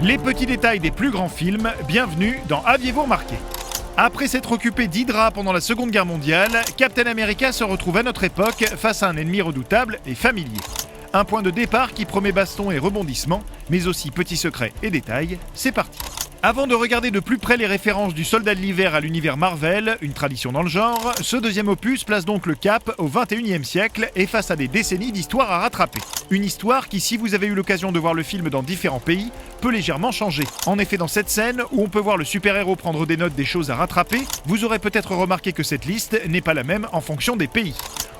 Les petits détails des plus grands films, bienvenue dans Aviez-vous remarqué ? Après s'être occupé d'Hydra pendant la Seconde Guerre mondiale, Captain America se retrouve à notre époque face à un ennemi redoutable et familier. Un point de départ qui promet baston et rebondissement, mais aussi petits secrets et détails, c'est parti. Avant de regarder de plus près les références du Soldat de l'Hiver à l'univers Marvel, une tradition dans le genre, ce deuxième opus place donc le cap au XXIe siècle et face à des décennies d'histoire à rattraper. Une histoire qui, si vous avez eu l'occasion de voir le film dans différents pays, peut légèrement changer. En effet, dans cette scène, où on peut voir le super-héros prendre des notes des choses à rattraper, vous aurez peut-être remarqué que cette liste n'est pas la même en fonction des pays.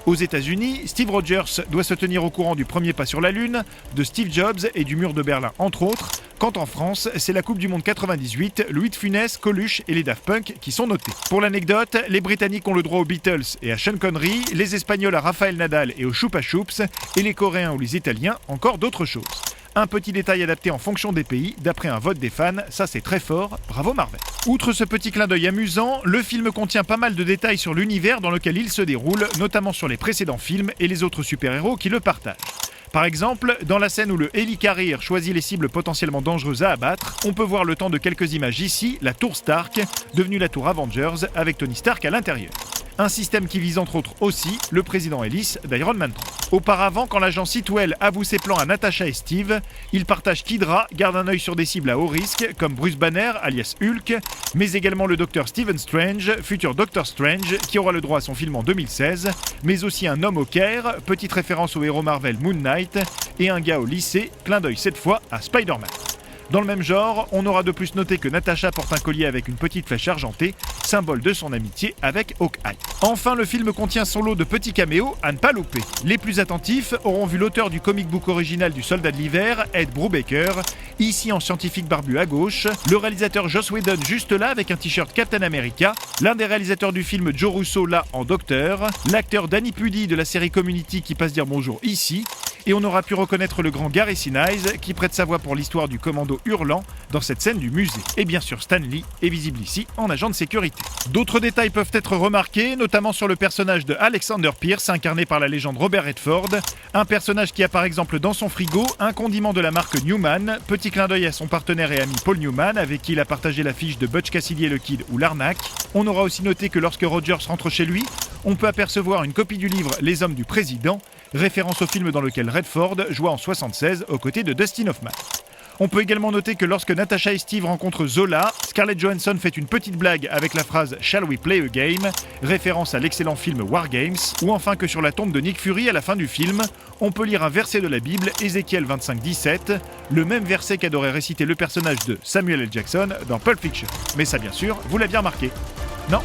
Aux États-Unis, Steve Rogers doit se tenir au courant du premier pas sur la Lune, de Steve Jobs et du mur de Berlin entre autres, quand en France, c'est la Coupe du Monde 98, Louis de Funès, Coluche et les Daft Punk qui sont notés. Pour l'anecdote, les Britanniques ont le droit aux Beatles et à Sean Connery, les Espagnols à Rafael Nadal et aux Chupa Chups, et les Coréens ou les Italiens encore d'autres choses. Un petit détail adapté en fonction des pays, d'après un vote des fans, ça c'est très fort, bravo Marvel. Outre ce petit clin d'œil amusant, le film contient pas mal de détails sur l'univers dans lequel il se déroule, notamment sur les précédents films et les autres super-héros qui le partagent. Par exemple, dans la scène où le Helicarrier choisit les cibles potentiellement dangereuses à abattre, on peut voir le temps de quelques images ici, la tour Stark, devenue la tour Avengers, avec Tony Stark à l'intérieur. Un système qui vise entre autres aussi le président Ellis d'Iron Man 3. Auparavant, quand l'agent Sitwell avoue ses plans à Natasha et Steve, il partage qu'Hydra garde un œil sur des cibles à haut risque, comme Bruce Banner, alias Hulk, mais également le docteur Stephen Strange, futur Doctor Strange, qui aura le droit à son film en 2016, mais aussi un homme au Caire, petite référence au héros Marvel Moon Knight, et un gars au lycée, clin d'œil cette fois à Spider-Man. Dans le même genre, on aura de plus noté que Natasha porte un collier avec une petite flèche argentée, symbole de son amitié avec Hawkeye. Enfin, le film contient son lot de petits caméos à ne pas louper. Les plus attentifs auront vu l'auteur du comic book original du Soldat de l'Hiver, Ed Brubaker, ici en scientifique barbu à gauche, le réalisateur Joss Whedon juste là avec un t-shirt Captain America, l'un des réalisateurs du film Joe Russo là en docteur, l'acteur Danny Pudi de la série Community qui passe dire bonjour ici, et on aura pu reconnaître le grand Gary Sinise qui prête sa voix pour l'histoire du commando hurlant dans cette scène du musée. Et bien sûr Stan Lee est visible ici en agent de sécurité. D'autres détails peuvent être remarqués, notamment sur le personnage de Alexander Pierce incarné par la légende Robert Redford, un personnage qui a par exemple dans son frigo un condiment de la marque Newman, petit clin d'œil à son partenaire et ami Paul Newman avec qui il a partagé l'affiche de Butch Cassidy et le Kid ou L'Arnaque. On aura aussi noté que lorsque Rogers rentre chez lui, on peut apercevoir une copie du livre Les Hommes du Président, référence au film dans lequel Redford joua en 1976 aux côtés de Dustin Hoffman. On peut également noter que lorsque Natasha et Steve rencontrent Zola, Scarlett Johansson fait une petite blague avec la phrase « Shall we play a game ?», référence à l'excellent film War Games, ou enfin que sur la tombe de Nick Fury à la fin du film, on peut lire un verset de la Bible, Ézéchiel 25-17, le même verset qu'adorait réciter le personnage de Samuel L. Jackson dans Pulp Fiction. Mais ça bien sûr, vous l'avez bien remarqué. Non ?